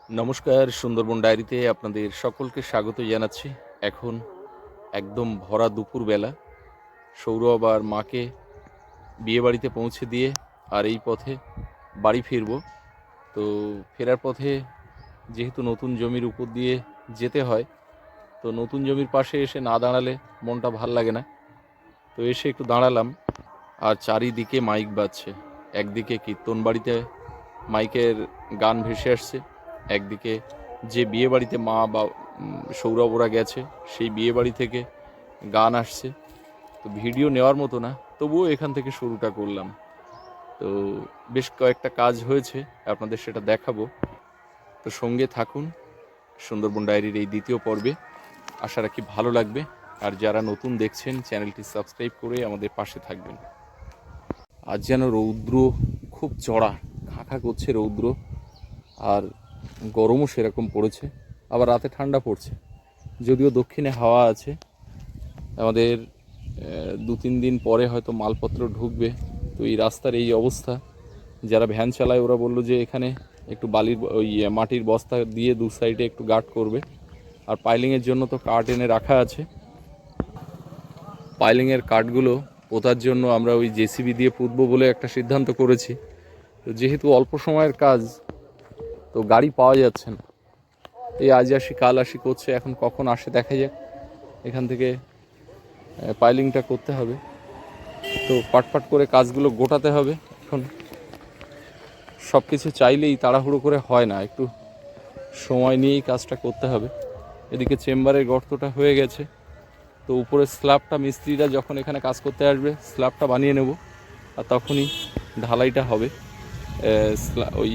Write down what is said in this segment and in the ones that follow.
নমস্কার, সুন্দরবন ডায়েরিতে আপনাদের সকলকে স্বাগত জানাচ্ছি। এখন একদম ভরা দুপুরবেলা। সৌরভ আর মাকে বিয়েবাড়িতে পৌঁছে দিয়ে আর এই পথে বাড়ি ফিরব। তো ফেরার পথে যেহেতু নতুন জমির উপর দিয়ে যেতে হয়, তো নতুন জমির পাশে এসে না দাঁড়ালে মনটা ভাল লাগে না। তো এসে একটু দাঁড়ালাম, আর চারিদিকে মাইক বাজছে। একদিকে কীর্তন বাড়িতে মাইকের গান ভেসে আসছে, একদিকে যে বিয়ে বাড়িতে মা বা সৌরভ ওরা গেছে সেই বিয়ে বাড়ি থেকে গান আসছে। তো ভিডিও নেওয়ার মতো না, তবুও এখান থেকে শুরুটা করলাম। তো বেশ কয়েকটা কাজ হয়েছে, আপনাদের সেটা দেখাবো। তো সঙ্গে থাকুন সুন্দরবন ডায়েরির এই দ্বিতীয় পর্বে। আশা রাখি ভালো লাগবে। আর যারা নতুন দেখছেন চ্যানেলটি সাবস্ক্রাইব করে আমাদের পাশে থাকবেন। আজ যেন রৌদ্র খুব চড়া, খাঁখা করছে রৌদ্র, আর গরমও সেরকম পড়েছে। আবার রাতে ঠান্ডা পড়ছে, যদিও দক্ষিণে হাওয়া আছে। আমাদের 2-3 দিন পরে হয়তো মালপত্র ঢুকবে। তো এই রাস্তার এই অবস্থা, যারা ভ্যান চালায় ওরা বললো যে এখানে একটু বালির ওই মাটির বস্তা দিয়ে দু সাইডে একটু গার্ড করবে। আর পাইলিংয়ের জন্য তো কাঠ এনে রাখা আছে। পাইলিংয়ের কাঠগুলো পোতার জন্য আমরা ওই জেসিবি দিয়ে পুঁতবো বলে একটা সিদ্ধান্ত করেছি। তো যেহেতু অল্প সময়ের কাজ, তো গাড়ি পাওয়া যাচ্ছে না। এই আজ আসি কাল আসি করছে, এখন কখন আসে দেখা যাক। এখান থেকে পাইলিংটা করতে হবে, তো পাটপাট করে কাজগুলো গোটাতে হবে। এখন সব কিছু চাইলেই তাড়াহুড়ো করে হয় না, একটু সময় নিয়েই কাজটা করতে হবে। এদিকে চেম্বারের গর্তটা হয়ে গেছে, তো উপরের স্ল্যাবটা মিস্ত্রিরা যখন এখানে কাজ করতে আসবে স্ল্যাবটা বানিয়ে নেব, আর তখনই ঢালাইটা হবে। ওই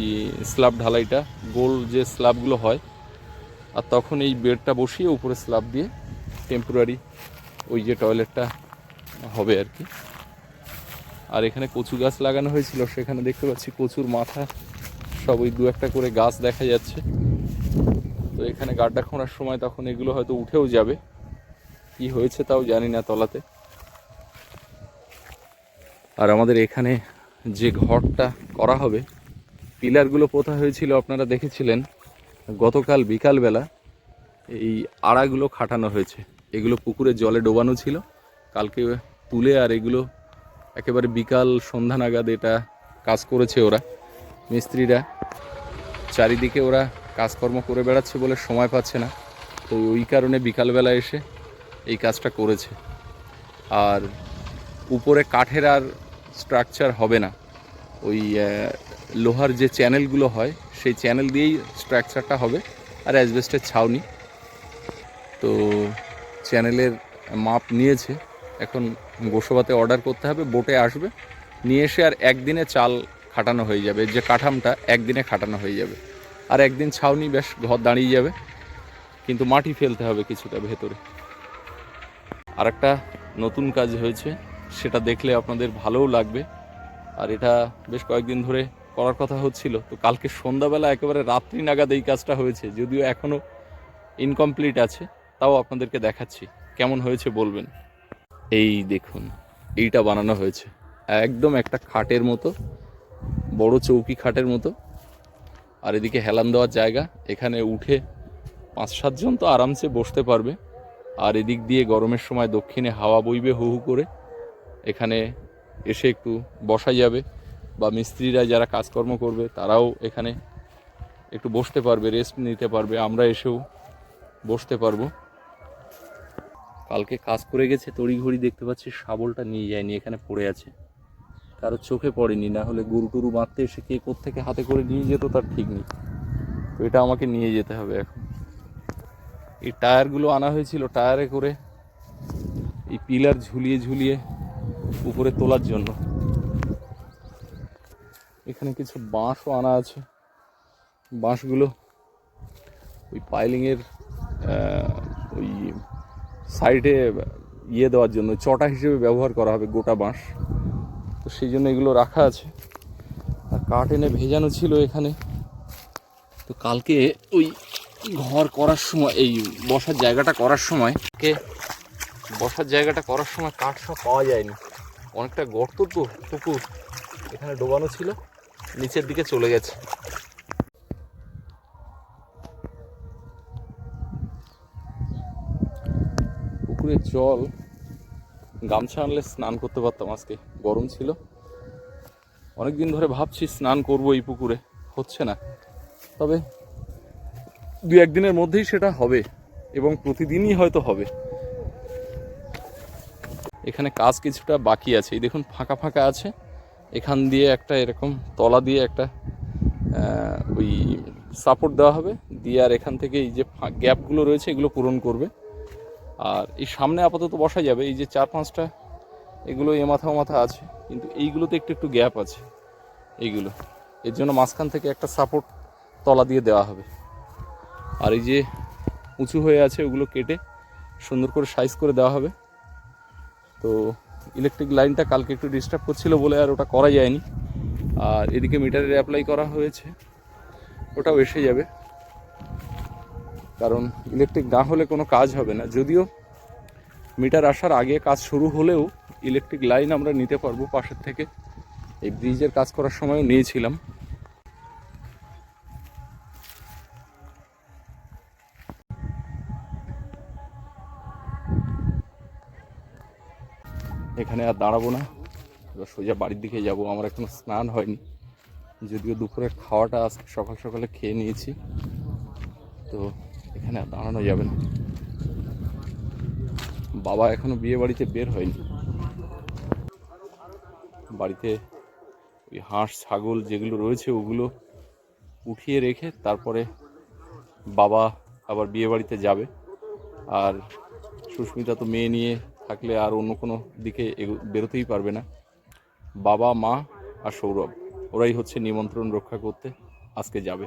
স্ল্যাব ঢালাইটা, গোল যে স্ল্যাবগুলো হয়, আর তখন এই বেডটা বসিয়ে উপরে স্ল্যাব দিয়ে টেম্পোরারি ওই যে টয়লেটটা হবে আর কি। আর এখানে কচু গাছ লাগানো হয়েছিল, সেখানে দেখতে পাচ্ছি কচুর মাথা সব ওই 2-1টা করে গাছ দেখা যাচ্ছে। তো এখানে গাড্ডা খোঁড়ার সময় তখন এগুলো হয়তো উঠেও যাবে, কি হয়েছে তাও জানি না তলাতে। আর আমাদের এখানে যে ঘরটা করা হবে, পিলারগুলো পোতা হয়েছিল আপনারা দেখেছিলেন। গতকাল বিকালবেলা এই আড়াগুলো খাটানো হয়েছে, এগুলো পুকুরে জলে ডোবানো ছিল, কালকে তুলে আর এগুলো একেবারে বিকাল সন্ধ্যা নাগাদ এটা কাজ করেছে ওরা মিস্ত্রিরা। চারিদিকে ওরা কাজকর্ম করে বেড়াচ্ছে বলে সময় পাচ্ছে না, তো ওই কারণে বিকালবেলা এসে এই কাজটা করেছে। আর উপরে কাঠের আর স্ট্রাকচার হবে না, ওই লোহার যে চ্যানেলগুলো হয় সেই চ্যানেল দিয়েই স্ট্রাকচারটা হবে, আর অ্যাসবেস্টের ছাউনি। তো চ্যানেলের মাপ নিয়েছে, এখন গোসবাতে অর্ডার করতে হবে, বোটে আসবে, নিয়ে এসে আর একদিনে চাল খাটানো হয়ে যাবে। যে কাঠামটা একদিনে খাটানো হয়ে যাবে, আর একদিন ছাউনি, বেশ ঘর দাঁড়িয়ে যাবে। কিন্তু মাটি ফেলতে হবে কিছুটা ভেতরে। আর একটা নতুন কাজ হয়েছে, সেটা দেখলে আপনাদের ভালোও লাগবে। আর এটা বেশ কয়েকদিন ধরে করার কথা হচ্ছিল, তো কালকে সন্ধ্যাবেলা একেবারে রাত্রি নাগাদ এই কাজটা হয়েছে, যদিও এখনও ইনকমপ্লিট আছে, তাও আপনাদেরকে দেখাচ্ছি কেমন হয়েছে বলবেন। এই দেখুন, এইটা বানানো হয়েছে একদম একটা খাটের মতো, বড় চৌকি খাটের মতো। আর এদিকে হেলান দেওয়ার জায়গা, এখানে উঠে 5-7 জন তো আরামসে বসতে পারবে। আর এদিক দিয়ে গরমের সময় দক্ষিণে হাওয়া বইবে হু হু করে, এখানে এসে একটু বসা যাবে, বা মিস্ত্রিরা যারা কাজকর্ম করবে তারাও এখানে একটু বসতে পারবে, রেস্ট নিতে পারবে, আমরা এসেও বসতে পারবো। কালকে কাজ করে গেছে তড়িঘড়ি, দেখতে পাচ্ছি শাবলটা নিয়ে যায়নি, এখানে পড়ে আছে, কারো চোখে পড়েনি, না হলে গরু টরু বাঁধতে এসে কে কোত্থেকে হাতে করে নিয়ে যেত তার ঠিক নেই। তো এটা আমাকে নিয়ে যেতে হবে এখন। এই টায়ারগুলো আনা হয়েছিল, টায়ারে করে এই পিলার ঝুলিয়ে ঝুলিয়ে উপরে তোলার জন্য। এখানে কিছু বাঁশও আনা আছে, বাঁশগুলো ওই পাইলিংয়ের ওই সাইডে দেওয়ার জন্য চটা হিসেবে ব্যবহার করা হবে, গোটা বাঁশ। তো সেই জন্য এগুলো রাখা আছে। আর কাঠ এনে ভেজানো ছিল এখানে। তো কালকে ওই ঘর করার সময়, এই বসার জায়গাটা করার সময় কাঠ সব পাওয়া যায়নি, অনেকটা গর্ত তো পুকুর এখানে ডোবানো ছিল, নিচের দিকে চলে গেছে। পুকুরের জল, গামছা আনলে স্নান করতে পারতাম। আজকে গরম ছিল, অনেকদিন ধরে ভাবছি স্নান করব এই পুকুরে, হচ্ছে না। তবে 2-1 দিনের মধ্যেই সেটা হবে, এবং প্রতিদিনই হয়তো হবে। এখানে কাজ কিছুটা বাকি আছে, এই দেখুন ফাঁকা ফাঁকা আছে। এখান দিয়ে একটা এরকম তলা দিয়ে একটা ওই সাপোর্ট দেওয়া হবে, দিয়ে আর এখান থেকে এই যে গ্যাপগুলো রয়েছে এগুলো পূরণ করবে। আর এই সামনে আপাতত বসা যাবে, এই যে 4-5টা এগুলো এ মাথা ও মাথা আছে, কিন্তু এইগুলোতে একটু একটু গ্যাপ আছে এইগুলো, এর জন্য মাঝখান থেকে একটা সাপোর্ট তলা দিয়ে দেওয়া হবে। আর এই যে উঁচু হয়ে আছে ওগুলো কেটে সুন্দর করে সাইজ করে দেওয়া হবে। তো ইলেকট্রিক লাইনটা কালকে একটু ডিস্টার্ব করছিল বলে আর ওটা করা যায়নি। আর এদিকে মিটারের অ্যাপ্লাই করা হয়েছে, ওটাও এসে যাবে, কারণ ইলেকট্রিক না হলে কোনো কাজ হবে না। যদিও মিটার আসার আগে কাজ শুরু হলেও ইলেকট্রিক লাইন আমরা নিতে পারবো পাশের থেকে, এই ব্রিজের কাজ করার সময়ও নিয়েছিলাম। এখানে আর দাঁড়াবো না, সোজা বাড়ির দিকে যাব। আমার এখনো স্নান হয়নি, যদিও দুপুরের খাওয়াটা সকাল সকালে খেয়ে নিয়েছি, তো এখানে আর দাঁড়ানো যাবে না। বাবা এখনো বিয়ে বাড়িতে বের হয়নি, বাড়িতে ওই হাঁস ছাগল যেগুলো রয়েছে ওগুলো উঠিয়ে রেখে তারপরে বাবা আবার বিয়ে বাড়িতে যাবে। আর সুস্মিতা তো মেয়ে নিয়ে থাকলে আর অন্য কোনো দিকে বেরোতেই পারবে না। বাবা, মা আর সৌরভ, ওরাই হচ্ছে নিমন্ত্রণ রক্ষা করতে আজকে যাবে।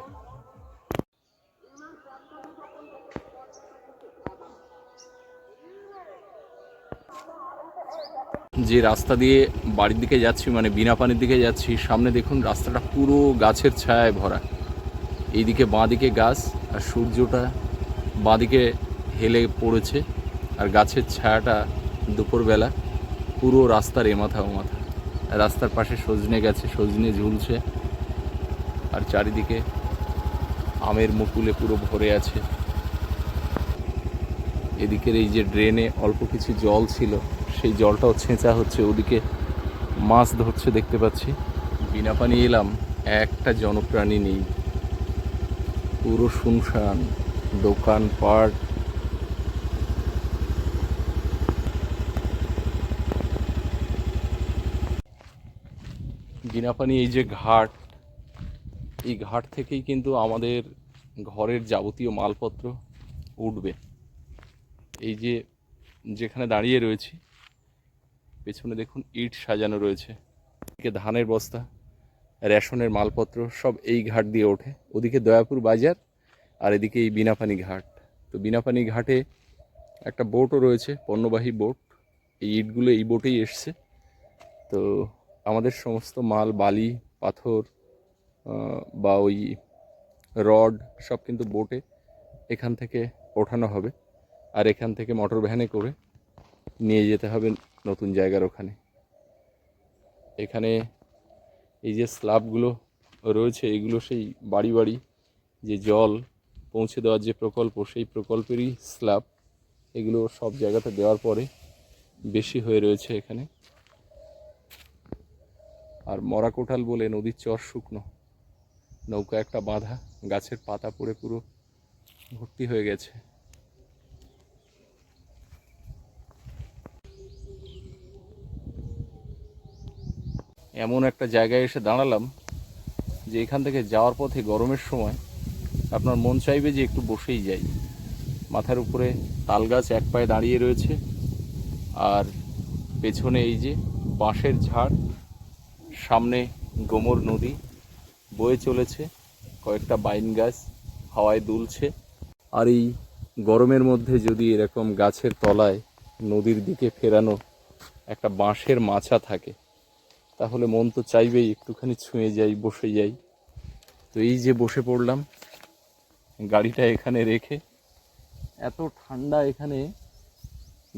যে রাস্তা দিয়ে বাড়ির দিকে যাচ্ছি, মানে বিনাপানির দিকে যাচ্ছি, সামনে দেখুন রাস্তাটা পুরো গাছের ছায়ায় ভরা। এইদিকে বাঁদিকে গাছ, আর সূর্যটা বাঁদিকে হেলে পড়েছে, আর গাছের ছায়াটা দুপুরবেলা পুরো রাস্তার এমাথা ওমাথা। রাস্তার পাশে সজনে গাছে সজনে ঝুলছে, আর চারিদিকে আমের মুকুলে পুরো ভরে আছে। এদিকের এই যে ড্রেনে অল্প কিছু জল ছিল, সেই জলটাও ছেঁচা হচ্ছে, ওদিকে মাছ ধরছে দেখতে পাচ্ছি। বিনা পানি এলাম, একটা জনপ্রাণী নেই, পুরো শুনশান, দোকানপাট। বিনা পানি এই যে ঘাট, এই ঘাট থেকেই কিন্তু আমাদের ঘরের যাবতীয় মালপত্র উঠবে। এই যে যেখানে দাঁড়িয়ে রয়েছি পেছনে দেখুন ইট সাজানো রয়েছে, এদিকে ধানের বস্তা, রেশনের মালপত্র সব এই ঘাট দিয়ে ওঠে। ওদিকে দয়াপুর বাজার, আর এদিকে এই বিনাপানি ঘাট। তো বিনাপানি ঘাটে একটা বোটও রয়েছে, পণ্যবাহী বোট, এই ইটগুলো এই বোটেই এসছে। তো আমাদের সমস্ত মাল, বালি, পাথর বা ওই রড সব কিন্তু বোটে এখান থেকে ওঠানো হবে, আর এখান থেকে মোটর ভ্যানে করে নিয়ে যেতে হবে নতুন জায়গার ওখানে। এখানে এই যে স্ল্যাবগুলো রয়েছে এগুলো সেই বাড়ি বাড়ি যে জল পৌঁছে দেওয়ার যে প্রকল্প, সেই প্রকল্পেরই স্ল্যাব। এগুলো সব জায়গাতে দেওয়ার পরে বেশি হয়ে রয়েছে এখানে। আর মরা কোঠাল বলে নদীর চর শুকনো, নৌকা একটা বাঁধা, গাছের পাতা পড়ে পুরো ভর্তি হয়ে গেছে। এমন একটা জায়গায় এসে দাঁড়ালাম যে এখান থেকে যাওয়ার পথে গরমের সময় আপনার মন চাইবে যে একটু বসেই যাই। মাথার উপরে তাল গাছ এক পায়ে দাঁড়িয়ে রয়েছে, আর পেছনে এই যে বাঁশের ঝাড়, সামনে গোমর নদী বয়ে চলেছে, কয়েকটা বাইন গাছ হাওয়ায় দুলছে। আর এই গরমের মধ্যে যদি এরকম গাছের তলায় নদীর দিকে ফেরানো একটা বাঁশের মাচা থাকে, তাহলে মন তো চাইবেই একটুখানি ছুঁয়ে যাই, বসে যাই। তো এই যে বসে পড়লাম গাড়িটা এখানে রেখে। এত ঠান্ডা এখানে,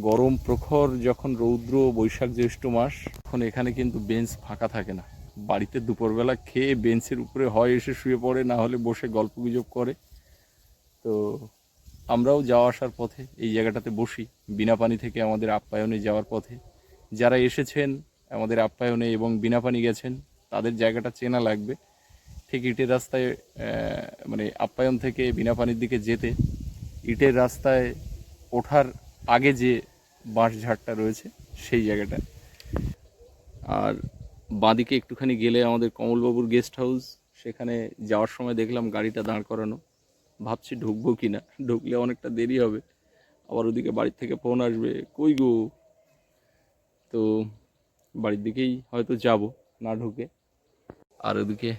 গরম প্রখর যখন রৌদ্র, বৈশাখ জ্যৈষ্ঠ মাস, তখন এখানে কিন্তু বেঞ্চ ফাঁকা থাকে না। বাড়িতে দুপুরবেলা খেয়ে বেঞ্চের উপরে হয় এসে শুয়ে পড়ে, না হলে বসে গল্পগুজব করে। তো আমরাও যাওয়া আসার পথে এই জায়গাটাতে বসি, বিনাপানি থেকে আমাদের আপ্যায়নে যাওয়ার পথে। যারা এসেছেন আমাদের আপ্যায়নে এবং বিনাপানি গেছেন তাদের জায়গাটা চেনা লাগবে। ঠিক ইটের রাস্তায় মানে আপ্যায়ন থেকে বিনাপানির দিকে যেতে ইটের রাস্তায় ওঠার আগে যে বাঁশঝাড়টা রয়েছে সেই জায়গাটা। আর বাঁদিকে একটুখানি গেলে আমাদের কমলবাবুর গেস্ট হাউস, সেখানে যাওয়ার সময় দেখলাম গাড়িটা দাঁড় করানো। ভাবছি ঢুকবো কি না, ঢুকলে অনেকটা দেরি হবে, আবার ওদিকে বাড়ির থেকে ফোন আসবে কই গো। তো বাড়ির দিকেই হয়তো যাব না ঢুকে। আর ওদিকে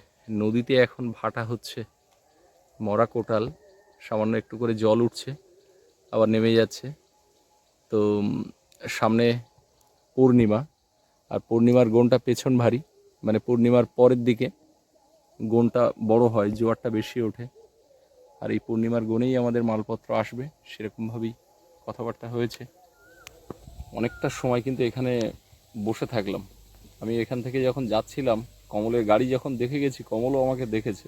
নদীতে এখন ভাটা হচ্ছে, মরা কোটাল, সামান্য একটু করে জল উঠছে আবার নেমে যাচ্ছে। তো সামনে পূর্ণিমা, আর পূর্ণিমার গোনটা পেছন ভারী, মানে পূর্ণিমার পরের দিকে গোনটা বড় হয়, জোয়ারটা বেশি ওঠে। আর এই পূর্ণিমার গোনেই আমাদের মালপত্র আসবে, সেরকমভাবেই কথাবার্তা হয়েছে। অনেকটা সময় কিন্তু এখানে বসে থাকলাম। আমি এখান থেকে যখন যাচ্ছিলাম, কমলের গাড়ি যখন দেখে গেছি, কমলও আমাকে দেখেছে,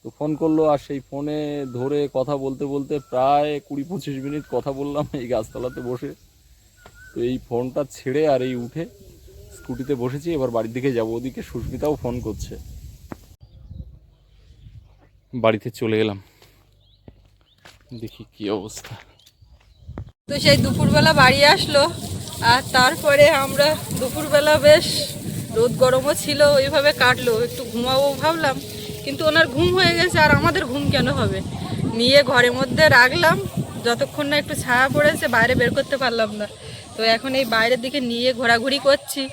তো ফোন করলো। আর সেই ফোনে ধরে কথা বলতে বলতে প্রায় 20-25 মিনিট কথা বললাম এই গাছতলাতে বসে। তো এই ফোনটা ছেড়ে আর এই উঠে স্কুটিতে বসেছি, এবার বাড়ির দিকে যাবো। ওদিকে সুস্মিতাও ফোন করছে। বাড়িতে চলে এলাম, দেখি কি অবস্থা। তো সেই দুপুরবেলা বাড়ি আসলো, আর তারপরে আমরা দুপুরবেলা বেশ রোদ গরমও ছিল, ওইভাবে কাটলো। একটু ঘুমাবো ভাবলাম, কিন্তু ওনার ঘুম হয়ে গেছে, আর আমাদের ঘুম কেন হবে। নিয়ে ঘরের মধ্যে রাখলাম, যতক্ষণ না একটু ছায়া পড়েছে বাইরে বের করতে পারলাম না। তো এখন এই বাইরের দিকে নিয়ে ঘোরাঘুরি করছি,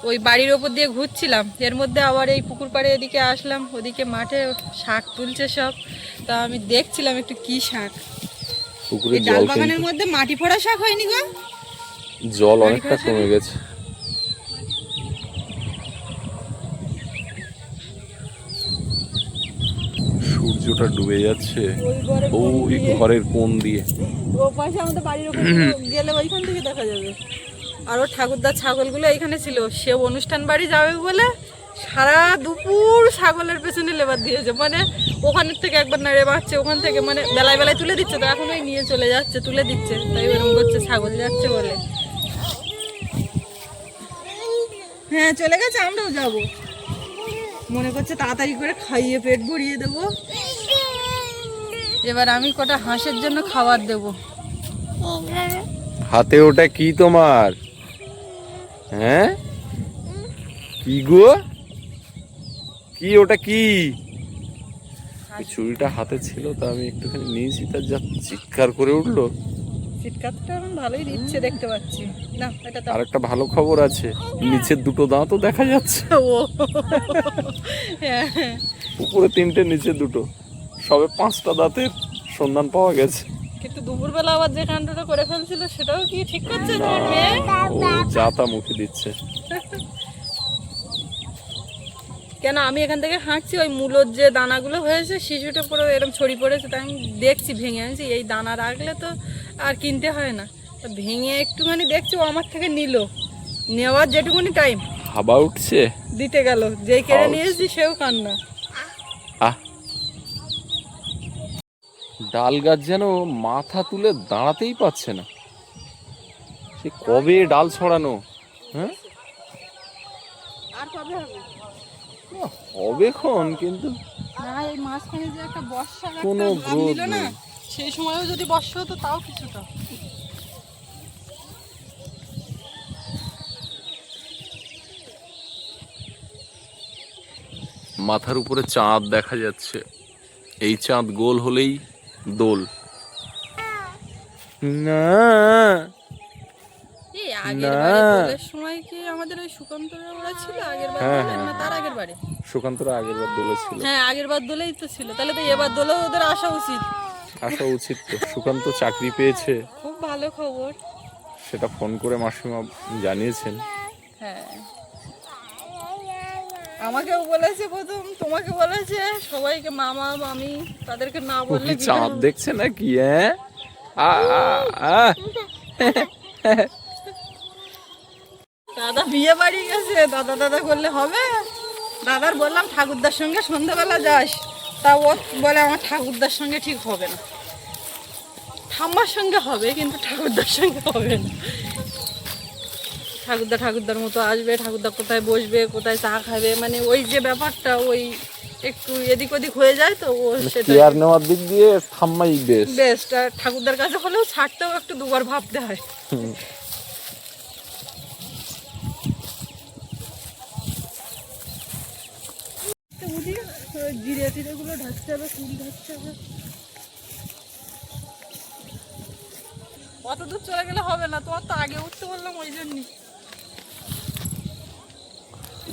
ওই বাড়ির ওপর দিয়ে ঘুরছিলাম, এর মধ্যে আবার এই পুকুর পাড়ে এদিকে আসলাম। ওদিকে মাঠে শাক তুলছে সব, তা আমি দেখছিলাম একটু কি শাক। পুকুরের ডাল জল বাগানের মধ্যে মাটি ফোড়া শাক হয়নি গো? জল অনেকটা কমে গেছে। সূর্যটা ডুবে যাচ্ছে ওই ঘরের কোণ দিয়ে। ও পাশে আমাদের বাড়ির ওপর গেলে ওইখান থেকে দেখা যাবে। আর ওর ঠাকুরদার ছাগলগুলো এখানে ছিল, সে অনুষ্ঠান বাড়ি যাবে বলে সারা দুপুর ছাগলের পেছনে লেবার দিয়েছে। মানে ওখানের থেকে একবার নাড়ে বাঁচছে, ওখান থেকে মানে বেলায় বেলায় তুলে দিচ্ছে, তো এখন ওই নিয়ে চলে যাচ্ছে, তুলে দিচ্ছে, তাই ওরকম করছে ছাগল যাচ্ছে বলে। হ্যাঁ চলে গেছে, আমরাও যাবো। মনে করছে তাড়াতাড়ি করে খাইয়ে পেট ভরিয়ে দেবো। এবার আমি কটা হাঁসের জন্য খাবার দেবো। হাতে ওটা কি তোমার? হ্যাঁ কি গো, কি ওটা কি? ছুরিটা হাতে ছিল, তা আমি একটুখানি নিয়েছি, তার যা চিৎকার করে উঠলো। চিৎকারটা এখন ভালোই দিচ্ছে দেখতে পাচ্ছি না। এটা তো আরেকটা ভালো খবর আছে, নিচের দুটো দাঁতও দেখা যাচ্ছে। ও হ্যাঁ, উপরে 3টে, নিচে 2টো, সবে 5টা দাঁতের সন্ধান পাওয়া গেছে। কিন্তু দুপুরবেলা আবার যে কাণ্ডটা করে ফেলছিল সেটাও কি ঠিক করছে না, তোমার মেয়ে? ও যা তা মুখে দিচ্ছে। কেন আমি এখান থেকে হাঁটছি, ওই মূলোর যে দানাগুলো হয়েছে শিশুটা পুরো এরকম ছড়ি পড়েছে, তাই আমি দেখছি ভেঙে আনছি। এই দানা রাখলে তো আর কিনতে হয় না, তো ভেঙে একটুখানি দেখছি। ও আমার থেকে নিল, নেওয়ার যেটুকুনি টাইম হাবা উঠছে, দিতে গেল, যেই কেড়ে নিয়েছি সেও কান্না। আহ, ডাল গাছ যেন মাথা তুলে দাঁড়াতেই পারছে না। সে কবে ডাল ছড়ানো, হ্যাঁ আর কবে হবে? হবে খন, কিন্তু না এই মাঝখানে যে একটা বর্ষা কোনো দিল না, সেই সময়ও যদি বর্ষা হতো তাও কিছুটা। মাথার উপরে চাঁদ দেখা যাচ্ছে, এই চাঁদ গোল হলেই দোল। না এই আগের বারে দোলের সময় কি আমাদের ওই সুকান্তরা ওরা ছিল আগের বার? না তার আগের বারে সুকান্তরা আগের বার দোলে ছিল। হ্যাঁ আগের বার দোলেই তো ছিল, তাহলে তো এবার দোলেও ওদের আসা উচিত। আসা উচিত তো। সুকান্ত চাকরি পেয়েছে, খুব ভালো খবর। সেটা ফোন করে মাসিমা জানিয়েছেন। হ্যাঁ আমাকেও বলেছে, প্রথম তোমাকে বলেছে, সবাইকে মামা মামি, তাদেরকে না বললে চাঁদ দেখছে নাকি? দাদা বিয়ে বাড়ি গেছে, দাদা দাদা করলে হবে? দাদার বললাম ঠাকুরদার সঙ্গে সন্ধ্যাবেলা যাস, তা ও বলে আমার ঠাকুরদার সঙ্গে ঠিক হবে না। ঠাম্মার সঙ্গে হবে, কিন্তু ঠাকুরদার সঙ্গে হবে না। ঠাকুরদার মতো আসবে, ঠাকুরদা কোথায় বসবে, কোথায় চা খাবে, মানে ওই যে ব্যাপারটা ওই একটু এদিক ওদিক হয়ে যায়, তো ও সেটা কেয়ার নেওয়ার দিক দিয়ে ঠাম্মাই বেস্ট। আর ঠাকুরদার কাছে হলেও ছাড়তেও একটু দুবার ভাবতে হয়। জিরে টিরে গুলো ঢাকতে হবে, কুড়ি ঢাকতে হবে। অত দূর চলে গেলে হবে না, তোমার তো আগে উঠতে বললাম ওই জন্যই।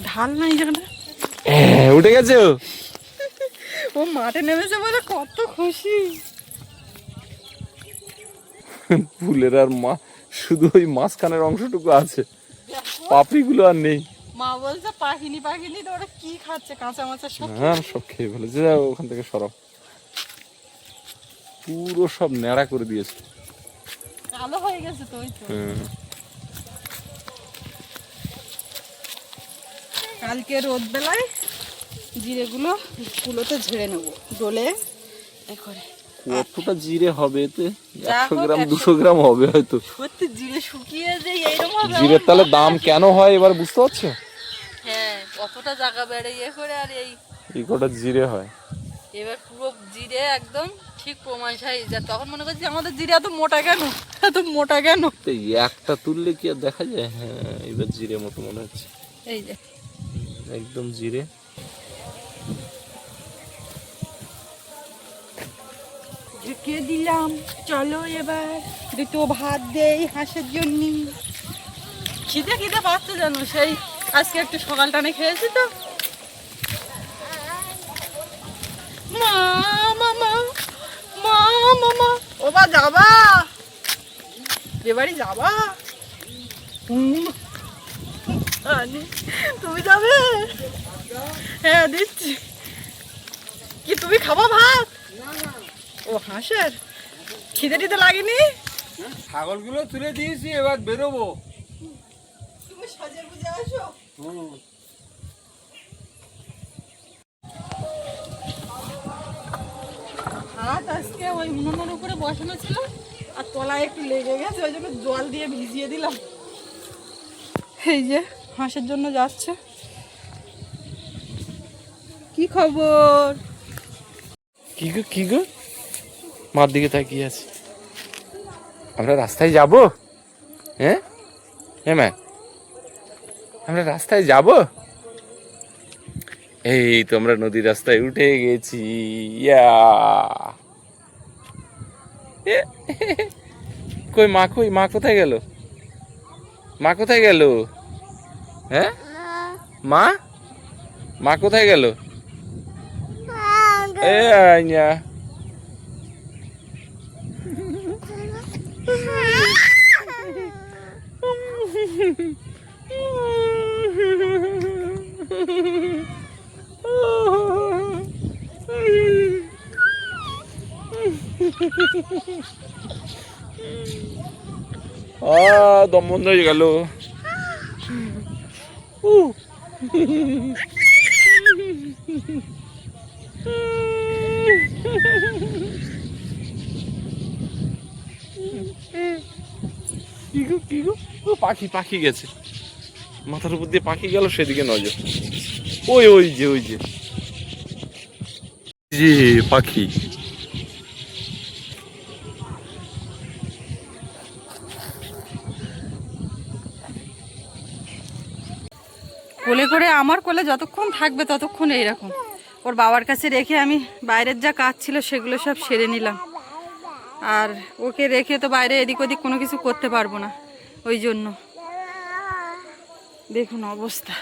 ঢাল নাই জানা, উঠে গেছে। ও মাঠে নেমেছে বলে কত খুশি। ফুলের আর মা শুধু ওই মাঝখানের অংশটুকু আছে, পাপড়িগুলো আর নেই। মা বলছে পাখিনি তো ওরা কি খাচ্ছে, কাঁচা মাচা সব। হ্যাঁ সব খেয়ে ফেলেছে, যাও ওখান থেকে সরাও। পুরো সব ন্যাড়া করে দিয়েছে, কালো হয়ে গেছে তো। ওই তো কালকে রোদ বেলায় জিরেগুলো কুলোতে ঝেড়ে নেবো ডোলে করে। কতটা জিরে হবে এতে? যা 100 হোক, গ্রাম 100 200 গ্রাম হবে হয়তো। সত্যি জিরে শুকিয়ে যে এইরকম হবে। জিরের তাহলে দাম কেন হয় এবার বুঝতে পারছো? হ্যাঁ, কতটা জায়গা বেড়ে করে আর এই কটা জিরে হয়। এবার পুরো জিরে একদম ঠিক প্রমাণ সাইজ। তখন মনে করছি আমাদের জিরে এত মোটা কেন। তো একটা তুললে কি আর দেখা যায়? হ্যাঁ এবার জিরে মতো মনে হচ্ছে, এই যে একদম জিরে। ঢেকে দিলাম। চলো এবার দুটো ভাত দেই হাঁসের জন্য। খিদে পাচ্ছে জানো, সেই আজকে একটু সকাল টানে খেয়েছি তো। মা মামা মা মামা, ও বা যাবা যে বাড়ি যাবা? তুমি যাবে? হ্যাঁ দিচ্ছি। কি তুমি খাবো ভাত? ও হাঁসের খিদে টিদে লাগেনি? ছাগলগুলো তুলে দিয়েছি, এবার বেরোবো। তুমি সাজে বুঝে আসো। হাত আজকে ওই উনুনের উপরে বসানো ছিল, আর তলায় একটু লেগে গেছে, ওই জন্য জল দিয়ে ভিজিয়ে দিলাম। এই যে হাঁসের জন্য যাচ্ছে। কি খবর? কি গো মার দিকে তাকিয়ে আছে। আমরা রাস্তায় যাব? হ্যাঁ মা, আমরা রাস্তায় যাব। এই তো আমরা নদীর রাস্তায় উঠে গেছি। কই মা কোথায় গেল? হ্যাঁ মা কোথায় গেল? এ আইনা দম বন্ধ হয়ে গেল। কি গো পাখি গেছে, মাথার উপর দিয়ে পাখি গেল, সেদিকে নজর। ওই যে পাখি। কোলে করে আমার কোলে যতক্ষণ থাকবে ততক্ষণ এইরকম। ওর বাবার কাছে রেখে আমি বাইরের যা কাজ ছিল সেগুলো সব সেরে নিলাম। আর ওকে রেখে তো বাইরে এদিক ওদিক কোনো কিছু করতে পারবো না, ওই জন্য দেখুন অবস্থা।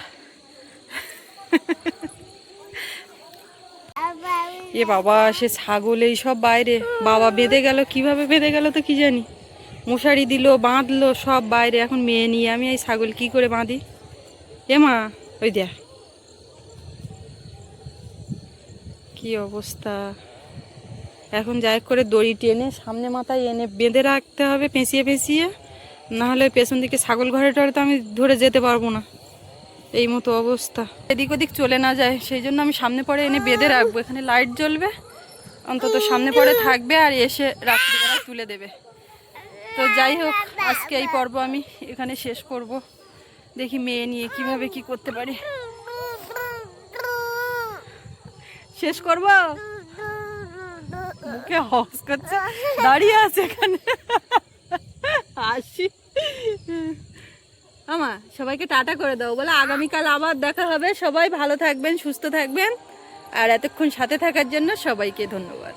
এ বাবা, সে ছাগল এই সব বাইরে। বাবা বেঁধে গেল, কিভাবে বেঁধে গেল তো কি জানি। মশারি দিল, বাঁধলো, সব বাইরে। এখন মেয়ে নিয়ে আমি এই ছাগল কি করে বাঁধি? মা ওই দেয়া কি অবস্থা। এখন যাই করে দড়ি টেনে সামনে মাথায় এনে বেঁধে রাখতে হবে, পেঁচিয়ে, নাহলে পেছন দিকে ছাগল ঘরে টরে তো আমি ধরে যেতে পারবো না। এই মতো অবস্থা, এদিক ওদিক চলে না যায়, সেই জন্য আমি সামনে পরে এনে বেঁধে রাখবো। এখানে লাইট জ্বলবে অন্তত সামনে পরে থাকবে আর এসে রাত্রিবেলা তুলে দেবে। তো যাই হোক, আজকে এই পর্ব আমি এখানে শেষ করব। দেখি মেয়ে নিয়ে কিভাবে কি করতে পারি। শেষ করব, মুখে হস করছে, দাঁড়িয়ে আছে এখানে। আসি আমা, সবাইকে টাটা করে দাও, বলে আগামীকাল আবার দেখা হবে। সবাই ভালো থাকবেন, সুস্থ থাকবেন, আর এতক্ষণ সাথে থাকার জন্য সবাইকে ধন্যবাদ।